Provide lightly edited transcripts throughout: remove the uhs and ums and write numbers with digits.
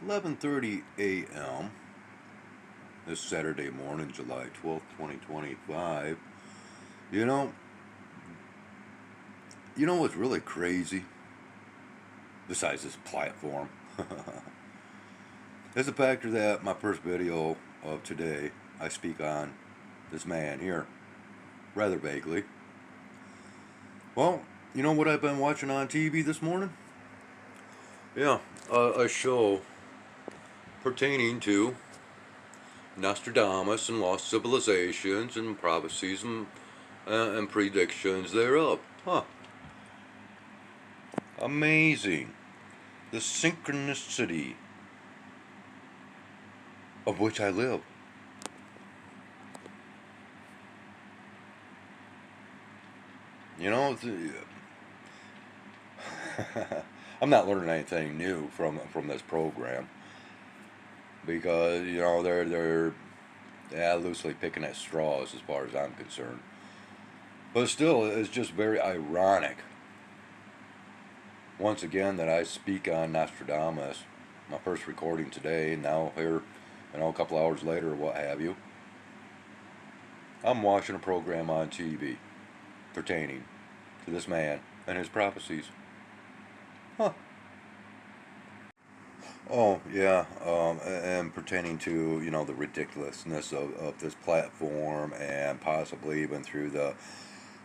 11:30 a.m. this Saturday morning, July 12th, 2025. You know, you know what's really crazy? Besides this platform, is the factor that my first video of today, I speak on this man here, rather vaguely. Well, you know what I've been watching on TV this morning? Yeah, a show pertaining to Nostradamus and lost civilizations and prophecies and predictions thereof. Huh. Amazing. The synchronicity of which I live. You know, I'm not learning anything new from this program because you know they're loosely picking at straws as far as I'm concerned. But still, it's just very ironic. Once again, that I speak on Nostradamus, my first recording today, and now here, you know, a couple hours later, or what have you, I'm watching a program on TV pertaining to this man and his prophecies. Huh. Oh yeah, and pertaining to you know the ridiculousness of this platform and possibly even through the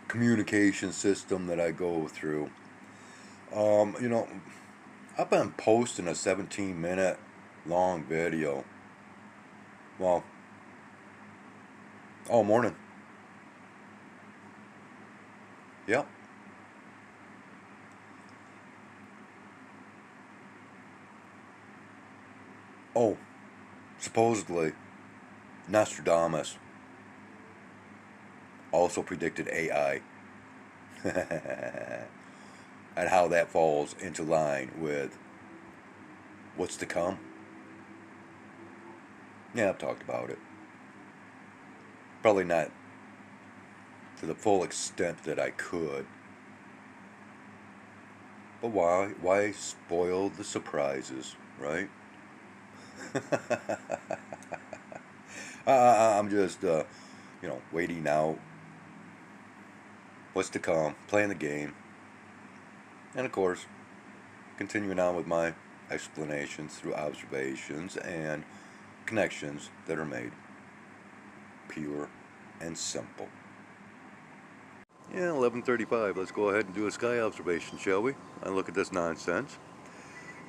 communication system that I go through. You know, I've been posting a 17-minute long video. Well, all morning. Yep. Oh, supposedly Nostradamus also predicted AI and how that falls into line with what's to come. Yeah, I've talked about it. Probably not to the full extent that I could. But why? Why spoil the surprises, right? I'm just, you know, waiting out what's to come, playing the game, and of course, continuing on with my explanations through observations and connections that are made. Pure and simple. Yeah, 11:35. Let's go ahead and do a sky observation, shall we? And look at this nonsense.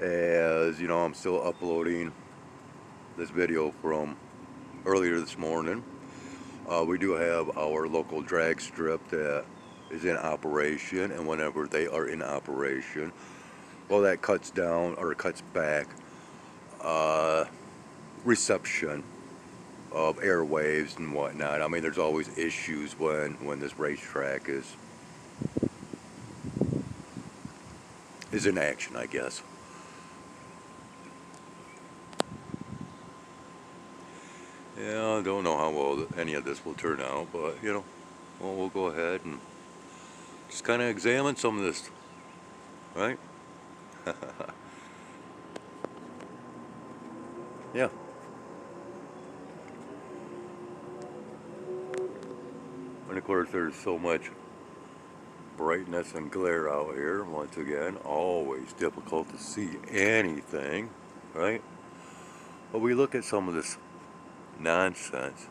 As you know, I'm still uploading this video from earlier this morning. We do have our local drag strip that is in operation, and whenever they are in operation, well, that cuts down or cuts back reception of airwaves and whatnot. I mean, there's always issues when this racetrack is in action, I guess. Yeah, I don't know how well any of this will turn out, but you know, well, we'll go ahead and just kind of examine some of this, right? Yeah. And of course, there's so much brightness and glare out here. Once again, always difficult to see anything, right? But we look at some of this nonsense.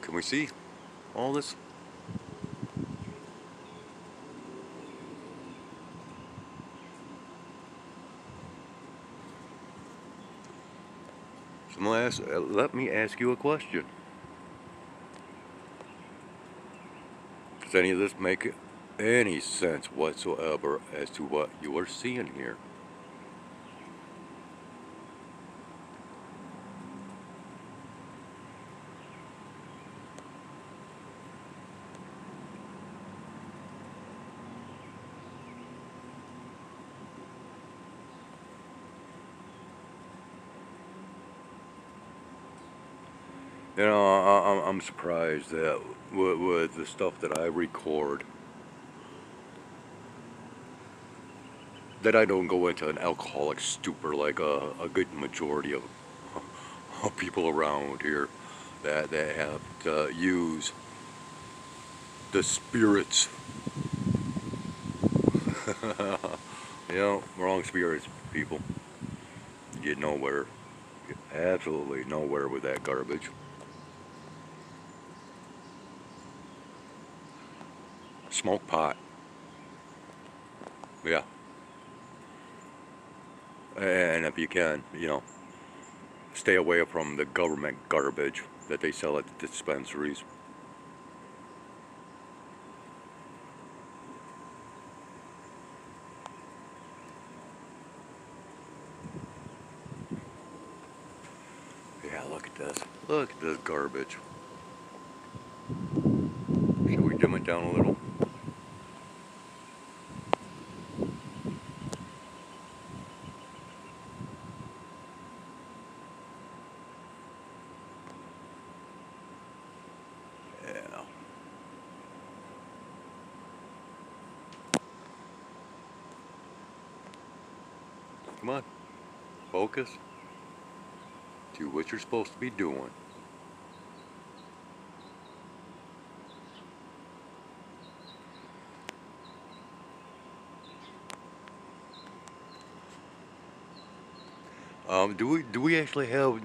Can we see all this? Let me ask you a question. Does any of this make any sense whatsoever as to what you are seeing here? You know, I'm surprised that with the stuff that I record, that I don't go into an alcoholic stupor like a good majority of people around here that have to use the spirits. You know, wrong spirits, people. Get nowhere. Get absolutely nowhere with that garbage. Smoke pot. Yeah. And if you can, you know, stay away from the government garbage that they sell at the dispensaries. Yeah, look at this. Look at this garbage. Should we dim it down a little? Yeah. Come on. Focus. Do what you're supposed to be doing. Do we actually have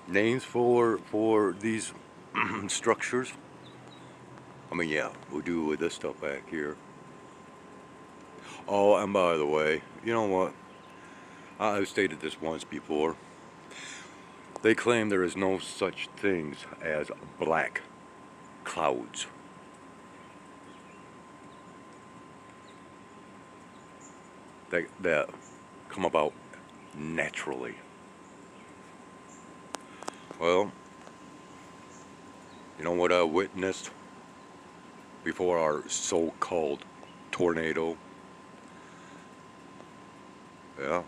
names for these structures? I mean, yeah, we do with this stuff back here. Oh, and by the way, you know what? I've stated this once before. They claim there is no such things as black clouds. That come about naturally. Well, you know what I witnessed before our so-called tornado? Yeah.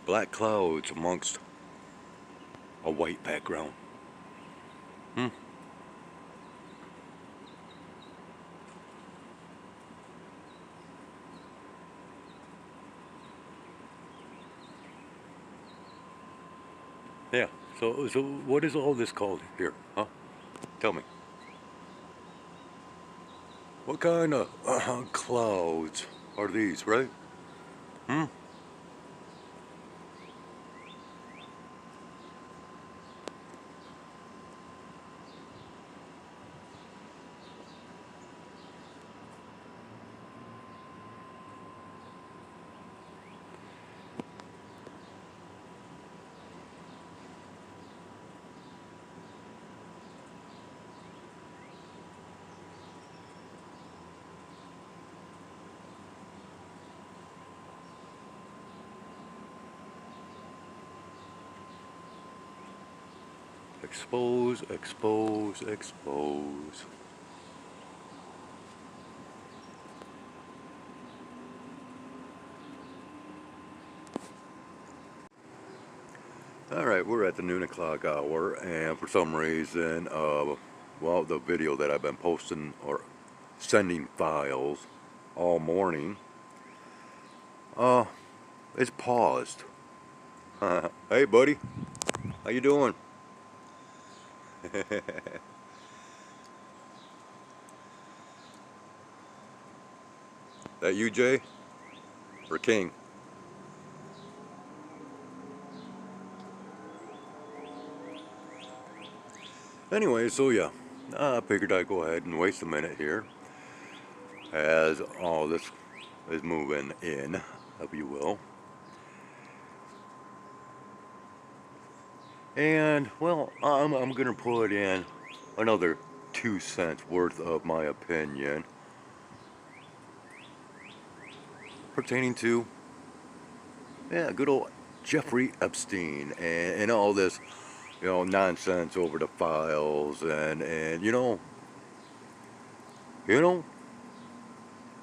Black clouds amongst a white background. Hmm. Yeah. So what is all this called here? Huh? Tell me. What kind of clouds are these, right? Hmm? Expose, expose, expose. Alright, we're at the noon o'clock hour, and for some reason, well, the video that I've been posting or sending files all morning, uh, it's paused. Hey, buddy. How you doing? That you, Jay? Or King? Anyway, so yeah, I figured I'd go ahead and waste a minute here as all this is moving in, if you will. And, well, I'm gonna put in another 2 cents worth of my opinion pertaining to, yeah, good old Jeffrey Epstein and all this, you know, nonsense over the files and there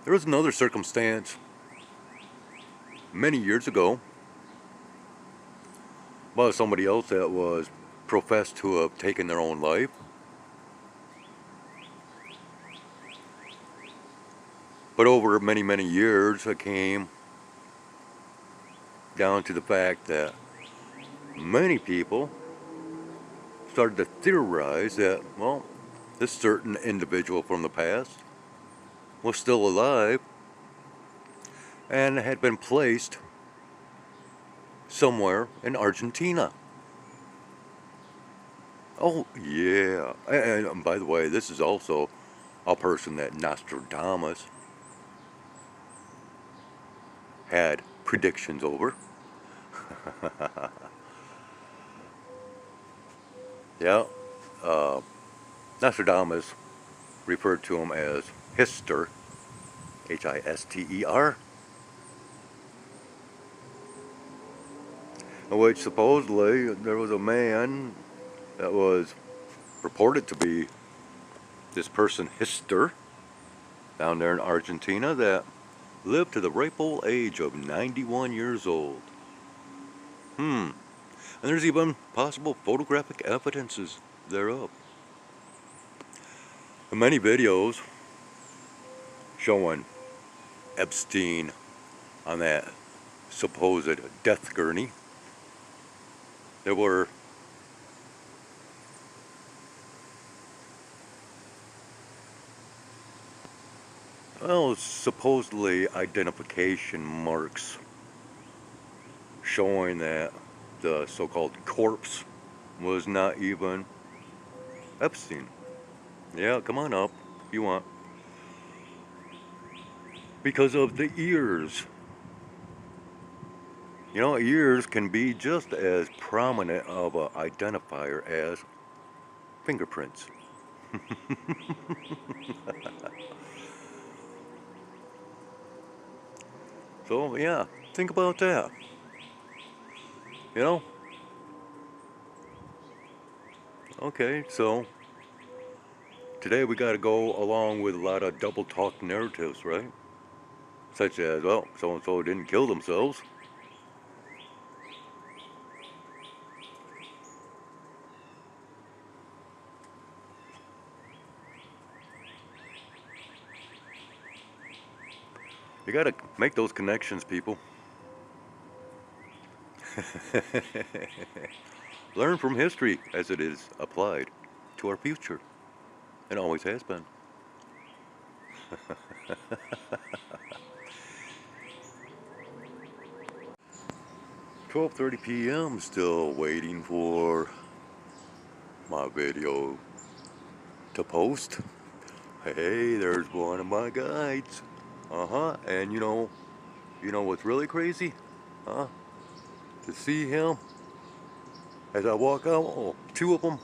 was another circumstance many years ago about somebody else that was profess to have taken their own life. But over many, many years, it came down to the fact that many people started to theorize that, well, this certain individual from the past was still alive and had been placed somewhere in Argentina. Oh, yeah. And by the way, this is also a person that Nostradamus had predictions over. Yeah. Nostradamus referred to him as Hister, Hister, in which supposedly there was a man that was purported to be this person Hister down there in Argentina that lived to the ripe old age of 91 years old. And there's even possible photographic evidences thereof. And many videos showing Epstein on that supposed death gurney. There were supposedly identification marks showing that the so-called corpse was not even Epstein. Yeah, come on up if you want. Because of the ears. You know, ears can be just as prominent of an identifier as fingerprints. So, yeah, think about that. You know? Okay, so today we got to go along with a lot of double talk narratives, right? Such as, well, so-and-so didn't kill themselves. You got to make those connections, people. Learn from history as it is applied to our future. It always has been. 12:30 p.m. Still waiting for my video to post. Hey, there's one of my guides. And you know what's really crazy? Huh? To see him as I walk out. Oh, two of them.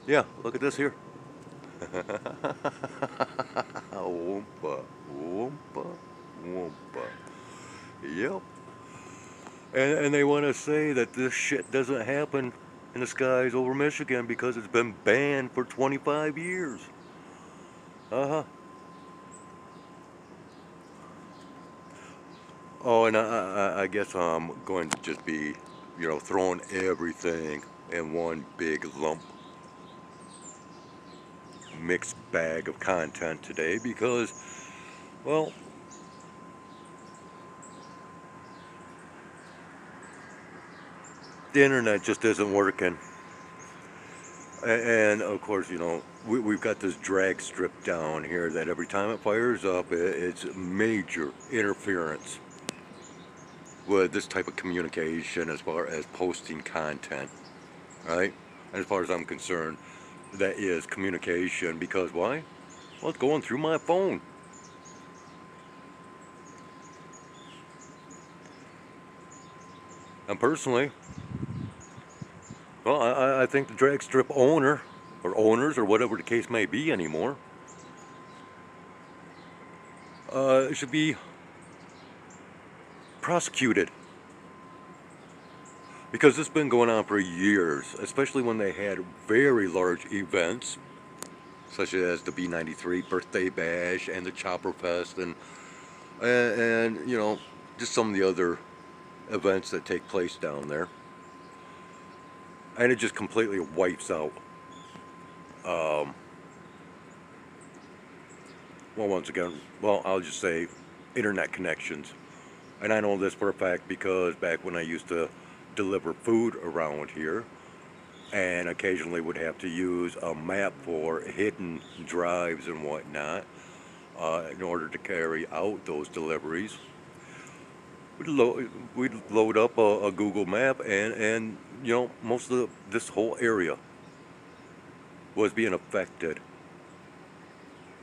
Yeah, look at this here. Whoompa, whoompa, whoompa. Yep. And they want to say that this shit doesn't happen in the skies over Michigan because it's been banned for 25 years. Oh, and I guess I'm going to just be, throwing everything in one big lump, mixed bag of content today because, well, the internet just isn't working. And of course, we've got this drag strip down here that every time it fires up, it's major interference with this type of communication as far as posting content, right? And as far as I'm concerned, that is communication because why? Well, it's going through my phone. And personally, well, I think the drag strip owner, or owners, or whatever the case may be anymore, should be prosecuted. Because it's been going on for years, especially when they had very large events, such as the B93 Birthday Bash and the Chopper Fest, and just some of the other events that take place down there. and it just completely wipes out. Um, well, once again, well, I'll just say internet connections. And I know this for a fact because back when I used to deliver food around here, and occasionally would have to use a map for hidden drives and whatnot in order to carry out those deliveries. We'd load up a Google map, and most of this whole area was being affected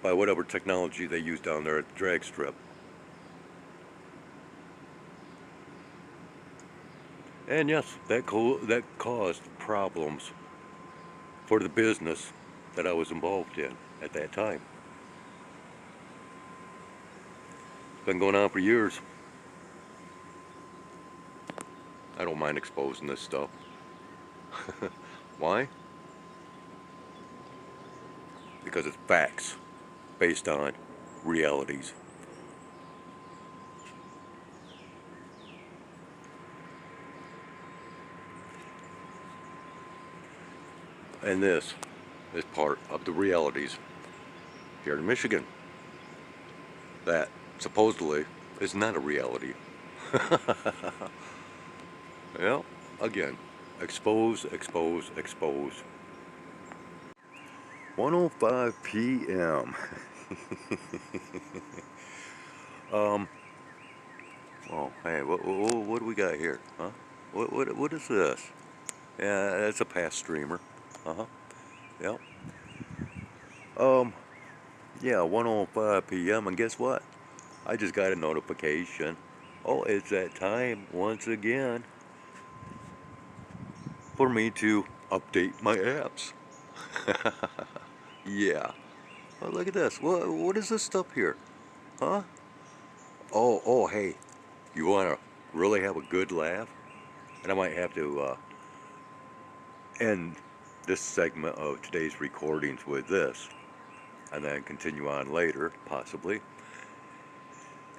by whatever technology they used down there at the drag strip. And yes, that caused problems for the business that I was involved in at that time. It's been going on for years. I don't mind exposing this stuff. Why? Because it's facts based on realities. And this is part of the realities here in Michigan that supposedly is not a reality. Well, again, expose, expose, expose. 1:05 p.m. um. Oh, hey, what do we got here, huh? What is this? Yeah, that's a past streamer. Uh huh. Yep. Um. Yeah, 1:05 p.m. And guess what? I just got a notification. Oh, it's that time once again for me to update my apps. Yeah. Oh, look at this. What is this stuff here? Huh? Oh, hey. You want to really have a good laugh? And I might have to end this segment of today's recordings with this, and then continue on later, possibly.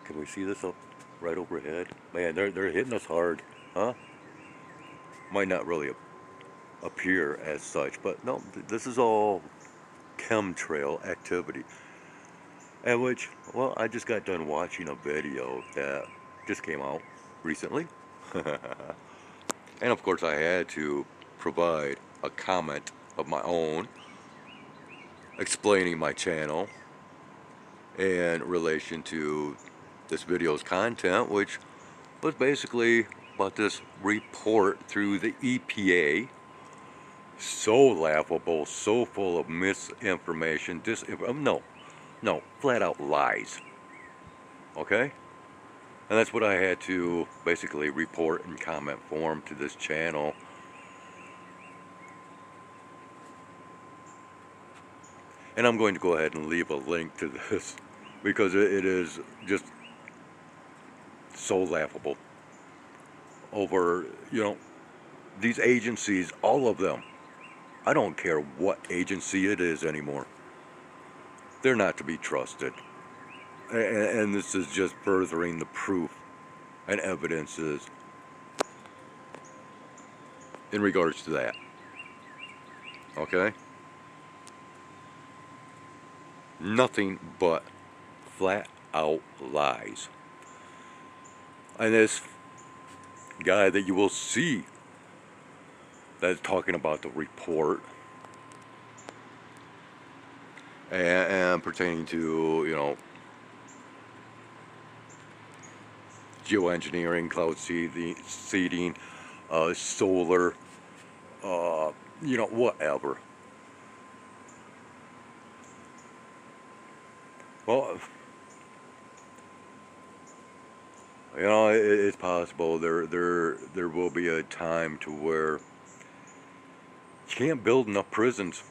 Can we see this up right overhead? Man, they're hitting us hard, huh? Might not really appear as such, but no, this is all chemtrail activity. And which, well, I just got done watching a video that just came out recently. And of course, I had to provide a comment of my own explaining my channel in relation to this video's content, which was basically about this report through the EPA. So laughable, so full of misinformation, no, flat out lies. Okay? And that's what I had to basically report in comment form to this channel. And I'm going to go ahead and leave a link to this because it is just so laughable. Over, these agencies, all of them. I don't care what agency it is anymore. They're not to be trusted. And this is just furthering the proof and evidences in regards to that. Okay? Nothing but flat out lies. And this guy that you will see that's talking about the report and pertaining to, geoengineering, cloud seeding, solar, whatever. Well, it's possible there will be a time to where you can't build enough prisons,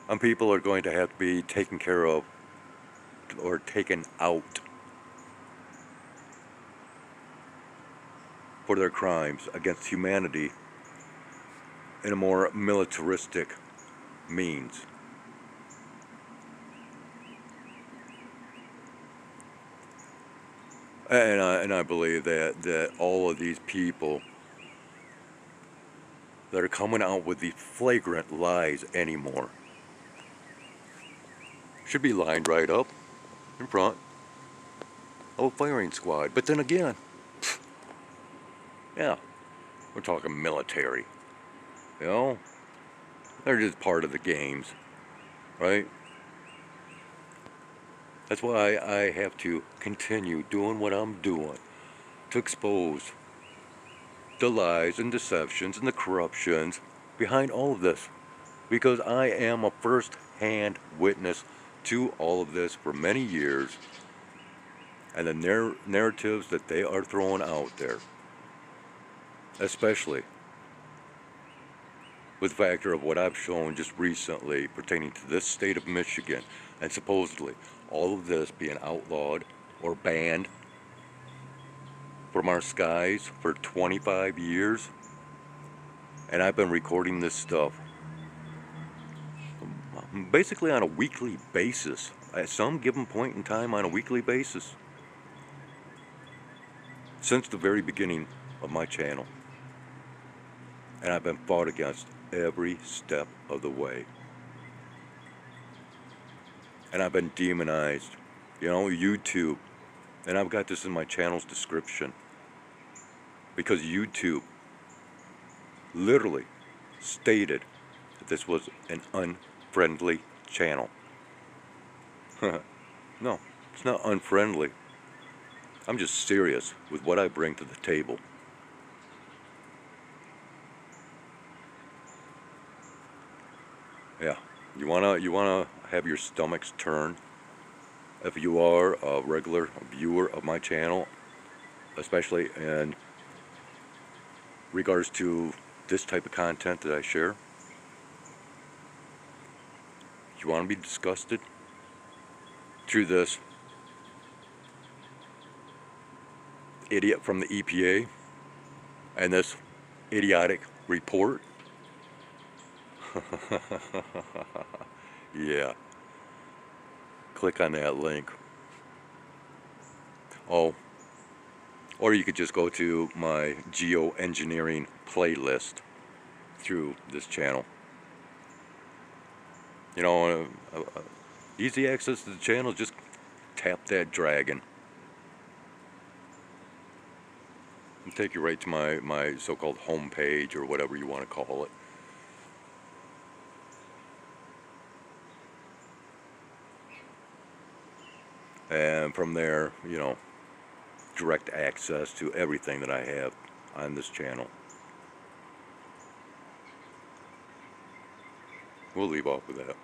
and people are going to have to be taken care of or taken out for their crimes against humanity in a more militaristic means. And I believe that all of these people that are coming out with the flagrant lies anymore. Should be lined right up in front of a firing squad. But then again, yeah, we're talking military. You know, they're just part of the games, right? That's why I have to continue doing what I'm doing to expose the lies and deceptions and the corruptions behind all of this. Because I am a first-hand witness to all of this for many years, and the narratives that they are throwing out there, especially with the factor of what I've shown just recently pertaining to this state of Michigan, and supposedly all of this being outlawed or banned from our skies for 25 years, and I've been recording this stuff basically on a weekly basis, at some given point in time on a weekly basis, since the very beginning of my channel. And I've been fought against every step of the way. And I've been demonized. You know, YouTube, and I've got this in my channel's description, because YouTube literally stated that this was an unfriendly channel. No, it's not unfriendly. I'm just serious with what I bring to the table. Yeah, you wanna have your stomachs turn if you are a regular viewer of my channel, especially in regards to this type of content that I share. You want to be disgusted through this idiot from the EPA and this idiotic report? Yeah. Click on that link. Oh, or you could just go to my geoengineering playlist through this channel. You know, easy access to the channel, just tap that dragon. It'll take you right to my so-called home page, or whatever you want to call it. And from there, you know, direct access to everything that I have on this channel. We'll leave off with that.